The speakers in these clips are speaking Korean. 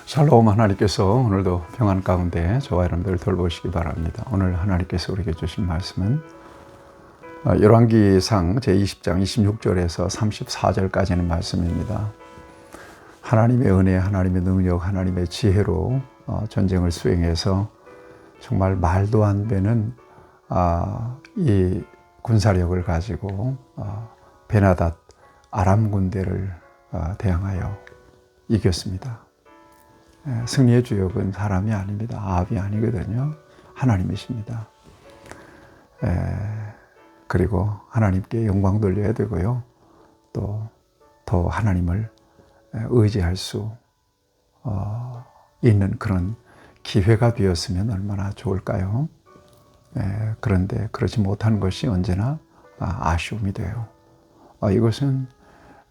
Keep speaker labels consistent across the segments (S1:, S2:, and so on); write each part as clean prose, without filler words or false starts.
S1: 샬롬. 하나님께서 오늘도 평안 가운데 저와 여러분들을 돌보시기 바랍니다. 오늘 하나님께서 우리에게 주신 말씀은 열왕기상 제20장 26절에서 34절까지는 말씀입니다. 하나님의 은혜, 하나님의 능력, 하나님의 지혜로 전쟁을 수행해서 정말 말도 안 되는 이 군사력을 가지고 베나닷 아람 군대를 대항하여 이겼습니다. 승리의 주역은 사람이 아닙니다. 아합이 아니거든요. 하나님이십니다. 그리고 하나님께 영광 돌려야 되고요. 또 더 하나님을 의지할 수 있는 그런 기회가 되었으면 얼마나 좋을까요? 그런데 그렇지 못한 것이 언제나 아쉬움이 돼요. 이것은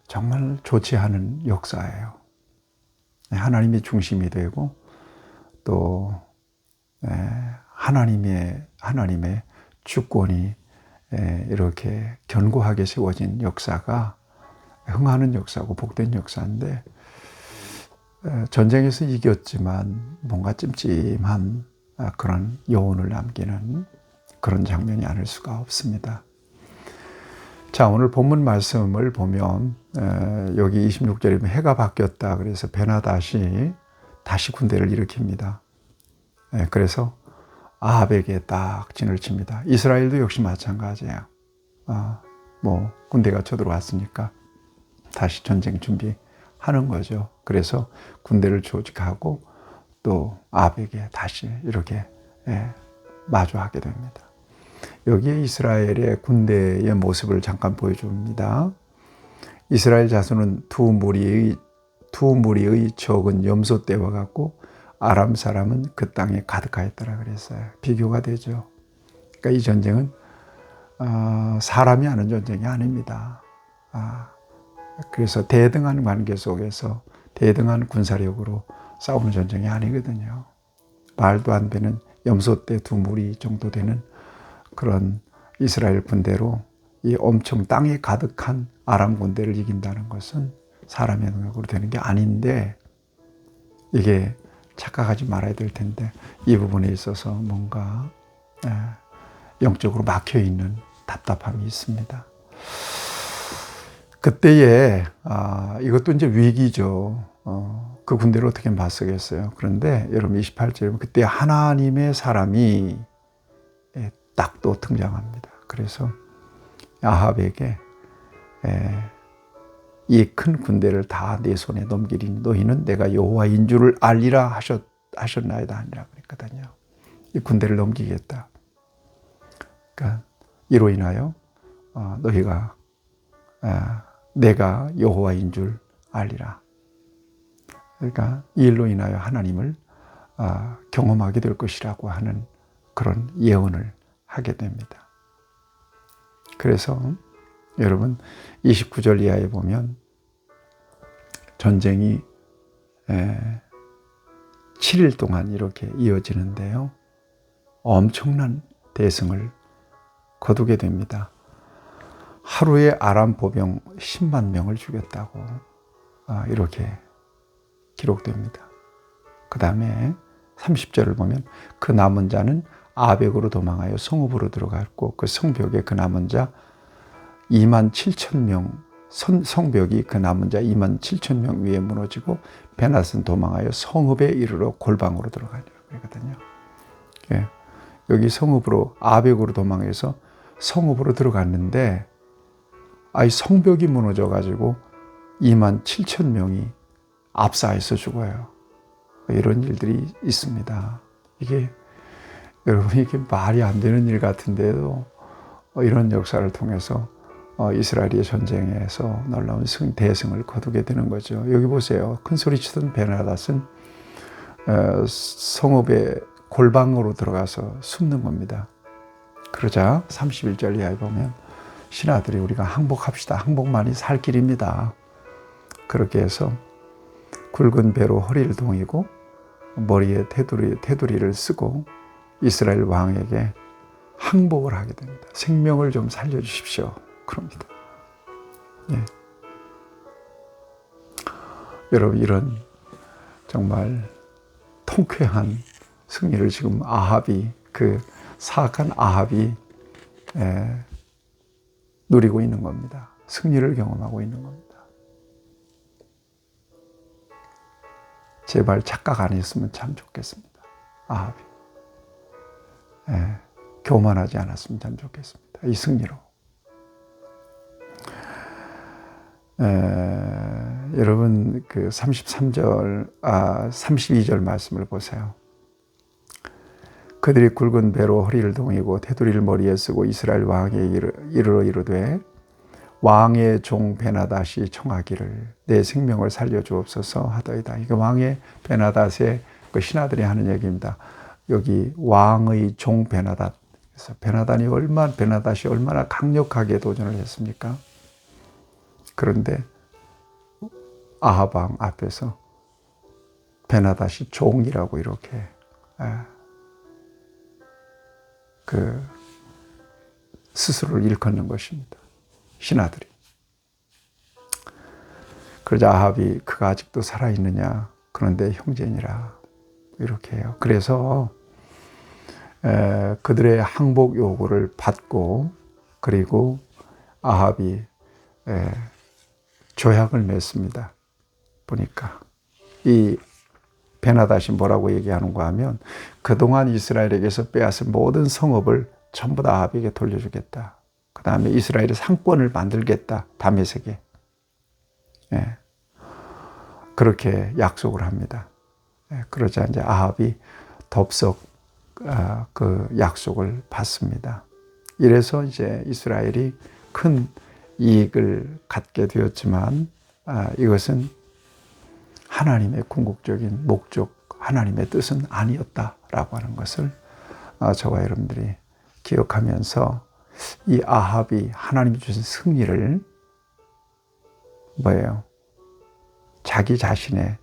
S1: 정말 좋지 않은 역사예요. 하나님이 중심이 되고 또 하나님의 주권이 이렇게 견고하게 세워진 역사가 흥하는 역사고 복된 역사인데, 전쟁에서 이겼지만 뭔가 찜찜한 그런 여운을 남기는 그런 장면이 아닐 수가 없습니다. 자, 오늘 본문 말씀을 보면 여기 26절에 해가 바뀌었다. 그래서 베나닷이 다시 군대를 일으킵니다. 그래서 아합에게 딱 진을 칩니다. 이스라엘도 역시 마찬가지예요. 군대가 쳐들어왔으니까 다시 전쟁 준비하는 거죠. 그래서 군대를 조직하고 또 아합에게 다시 이렇게 마주하게 됩니다. 여기에 이스라엘의 군대의 모습을 잠깐 보여줍니다. 이스라엘 자손은 두 무리의 적은 염소 떼와 같고 아람 사람은 그 땅에 가득하였더라 그랬어요. 비교가 되죠. 그러니까 이 전쟁은 사람이 하는 전쟁이 아닙니다. 그래서 대등한 관계 속에서 대등한 군사력으로 싸우는 전쟁이 아니거든요. 말도 안 되는 염소 떼 두 무리 정도 되는 그런 이스라엘 군대로 이 엄청 땅에 가득한 아람 군대를 이긴다는 것은 사람의 능력으로 되는 게 아닌데, 이게 착각하지 말아야 될 텐데 이 부분에 있어서 뭔가 영적으로 막혀있는 답답함이 있습니다. 그때에 이것도 이제 위기죠. 그 군대를 어떻게 맞서겠어요. 그런데 여러분 28절에 그때 하나님의 사람이 딱 또 등장합니다. 그래서 아합에게 이 큰 군대를 다 내 손에 넘기리니 너희는 내가 여호와인 줄을 알리라 하셨나이다 아니라 그랬거든요. 이 군대를 넘기겠다. 그러니까 이로 인하여 너희가 내가 여호와인 줄 알리라. 그러니까 이 일로 인하여 하나님을 경험하게 될 것이라고 하는 그런 예언을 하게 됩니다. 그래서 여러분 29절 이하에 보면 전쟁이 7일 동안 이렇게 이어지는데요. 엄청난 대승을 거두게 됩니다. 하루에 아람 보병 10만 명을 죽였다고 이렇게 기록됩니다. 그 다음에 30절을 보면 그 남은 자는 아벡으로 도망하여 성읍으로 들어갔고 그 성벽에 그 남은 자 2만 7천 명, 성벽이 그 남은 자 2만 7천 명 위에 무너지고 베나닷은 도망하여 성읍에 이르러 골방으로 들어가니라 그러거든요. 여기 성읍으로 아벡으로 도망해서 성읍으로 들어갔는데 이 성벽이 무너져 가지고 2만 7천 명이 압사해서 죽어요. 이런 일들이 있습니다. 이게 말이 안 되는 일 같은데도 이런 역사를 통해서 이스라엘의 전쟁에서 놀라운 대승을 거두게 되는 거죠. 여기 보세요. 큰 소리 치던 베나닷은 성읍의 골방으로 들어가서 숨는 겁니다. 그러자 31절 이하에 보면 신하들이 우리가 항복합시다. 항복만이 살 길입니다. 그렇게 해서 굵은 배로 허리를 동이고 머리에 테두리를 쓰고 이스라엘 왕에게 항복을 하게 됩니다. 생명을 좀 살려주십시오. 그럽니다. 여러분 이런 정말 통쾌한 승리를 지금 아합이, 그 사악한 아합이 누리고 있는 겁니다. 승리를 경험하고 있는 겁니다. 제발 착각 안 했으면 참 좋겠습니다. 아합이 교만하지 않았으면 참 좋겠습니다. 이 승리로. 여러분 그 32절 말씀을 보세요. 그들이 굵은 배로 허리를 동이고 테두리를 머리에 쓰고 이스라엘 왕에게 이르러 이르되 왕의 종 베나닷이 청하기를 내 생명을 살려주옵소서 하더이다. 이거 왕의 베나닷의 그 신하들이 하는 얘기입니다. 여기 왕의 종 베나닷. 그래서 베나닷이 얼마나 강력하게 도전을 했습니까? 그런데 아합 왕 앞에서 베나닷이 종이라고 이렇게 그 스스로를 일컫는 것입니다. 신하들이. 그러자 아합이 그가 아직도 살아있느냐? 그런데 형제니라. 이렇게 해요. 그래서 그들의 항복 요구를 받고 그리고 아합이 조약을 맺습니다. 보니까 이 베나닷이 뭐라고 얘기하는가 하면 그동안 이스라엘에게서 빼앗은 모든 성읍을 전부 다 아합에게 돌려주겠다. 그 다음에 이스라엘의 상권을 만들겠다. 다메섹에. 그렇게 약속을 합니다. 그러자 이제 아합이 덥석 그 약속을 받습니다. 이래서 이제 이스라엘이 큰 이익을 갖게 되었지만 이것은 하나님의 궁극적인 목적, 하나님의 뜻은 아니었다라고 하는 것을 저와 여러분들이 기억하면서 이 아합이 하나님이 주신 승리를 뭐예요? 자기 자신의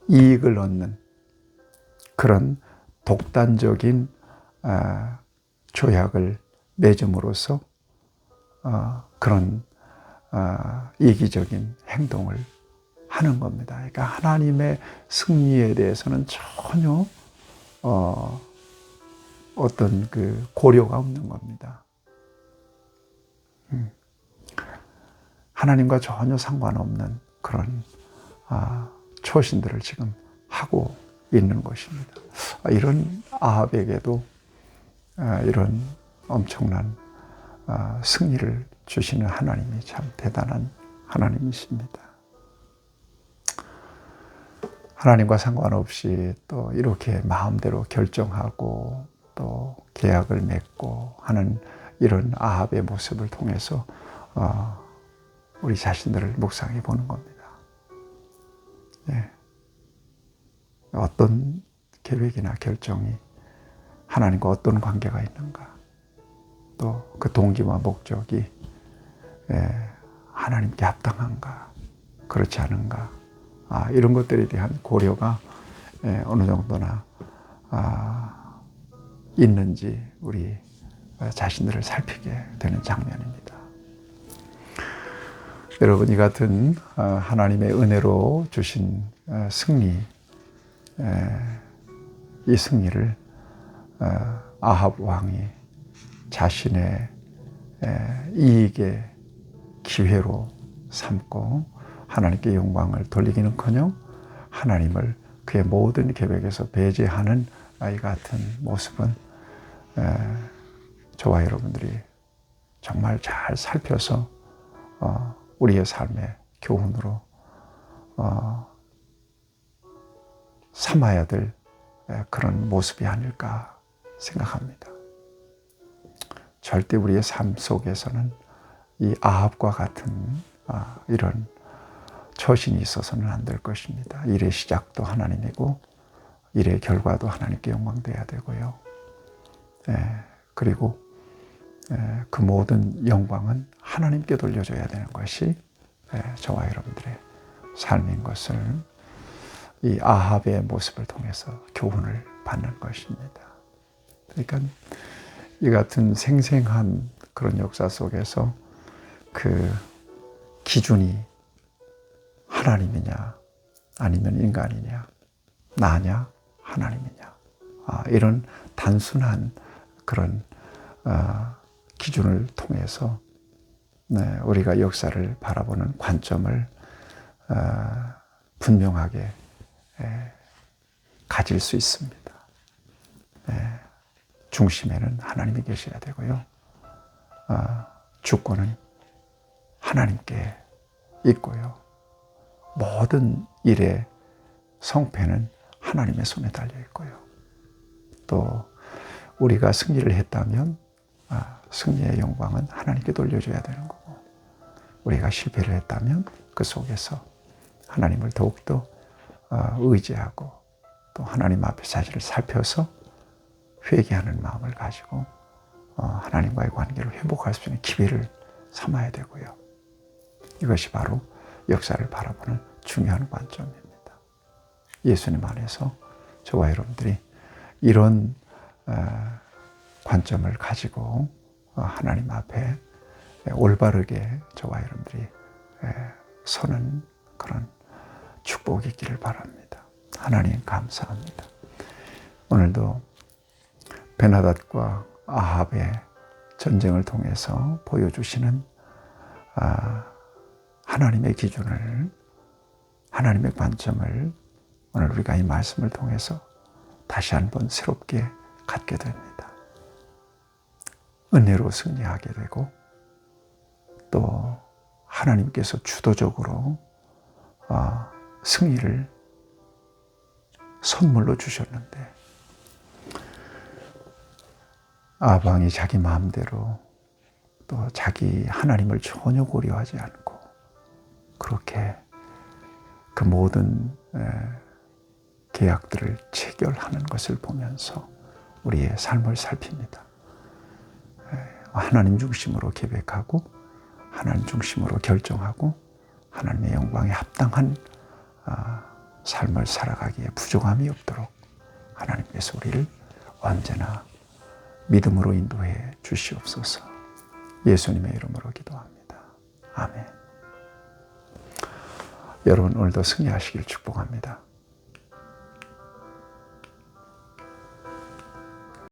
S1: 이익을 얻는 그런 독단적인 조약을 맺음으로써 그런 이기적인 행동을 하는 겁니다. 그러니까 하나님의 승리에 대해서는 전혀 어떤 그 고려가 없는 겁니다. 하나님과 전혀 상관없는 그런 초신들을 지금 하고 있는 것입니다. 이런 아합에게도 이런 엄청난 승리를 주시는 하나님이 참 대단한 하나님이십니다. 하나님과 상관없이 또 이렇게 마음대로 결정하고 또 계약을 맺고 하는 이런 아합의 모습을 통해서 우리 자신들을 묵상해 보는 겁니다. 어떤 계획이나 결정이 하나님과 어떤 관계가 있는가, 또 그 동기와 목적이 하나님께 합당한가, 그렇지 않은가, 이런 것들에 대한 고려가 어느 정도나 있는지 우리 자신들을 살피게 되는 장면입니다. 여러분, 이 같은 하나님의 은혜로 주신 승리, 이 승리를 아합 왕이 자신의 이익의 기회로 삼고 하나님께 영광을 돌리기는커녕 하나님을 그의 모든 계획에서 배제하는 이 같은 모습은 저와 여러분들이 정말 잘 살펴서 우리의 삶의 교훈으로 삼아야 될 그런 모습이 아닐까 생각합니다. 절대 우리의 삶 속에서는 이 아합과 같은 이런 처신이 있어서는 안 될 것입니다. 일의 시작도 하나님이고 일의 결과도 하나님께 영광돼야 되고요. 그리고 그 모든 영광은 하나님께 돌려줘야 되는 것이 저와 여러분들의 삶인 것을 이 아합의 모습을 통해서 교훈을 받는 것입니다. 그러니까 이 같은 생생한 그런 역사 속에서 그 기준이 하나님이냐 아니면 인간이냐, 나냐, 하나님이냐. 이런 단순한 그런 기준을 통해서 우리가 역사를 바라보는 관점을 분명하게 가질 수 있습니다. 중심에는 하나님이 계셔야 되고요. 주권은 하나님께 있고요. 모든 일의 성패는 하나님의 손에 달려 있고요. 또 우리가 승리를 했다면 승리의 영광은 하나님께 돌려줘야 되는 거고, 우리가 실패를 했다면 그 속에서 하나님을 더욱더 의지하고 또 하나님 앞에 자신을 살펴서 회개하는 마음을 가지고 하나님과의 관계를 회복할 수 있는 기회를 삼아야 되고요. 이것이 바로 역사를 바라보는 중요한 관점입니다. 예수님 안에서 저와 여러분들이 이런 관점을 가지고 하나님 앞에 올바르게 저와 여러분들이 서는 그런 축복이 있기를 바랍니다. 하나님 감사합니다. 오늘도 베나닷과 아합의 전쟁을 통해서 보여주시는 하나님의 기준을, 하나님의 관점을 오늘 우리가 이 말씀을 통해서 다시 한번 새롭게 갖게 됩니다. 은혜로 승리하게 되고 또 하나님께서 주도적으로 승리를 선물로 주셨는데 아방이 자기 마음대로 또 자기 하나님을 전혀 고려하지 않고 그렇게 그 모든 계약들을 체결하는 것을 보면서 우리의 삶을 살핍니다. 하나님 중심으로 계획하고 하나님 중심으로 결정하고 하나님의 영광에 합당한 삶을 살아가기에 부족함이 없도록 하나님께서 우리를 언제나 믿음으로 인도해 주시옵소서. 예수님의 이름으로 기도합니다. 아멘. 여러분 오늘도 승리하시길 축복합니다.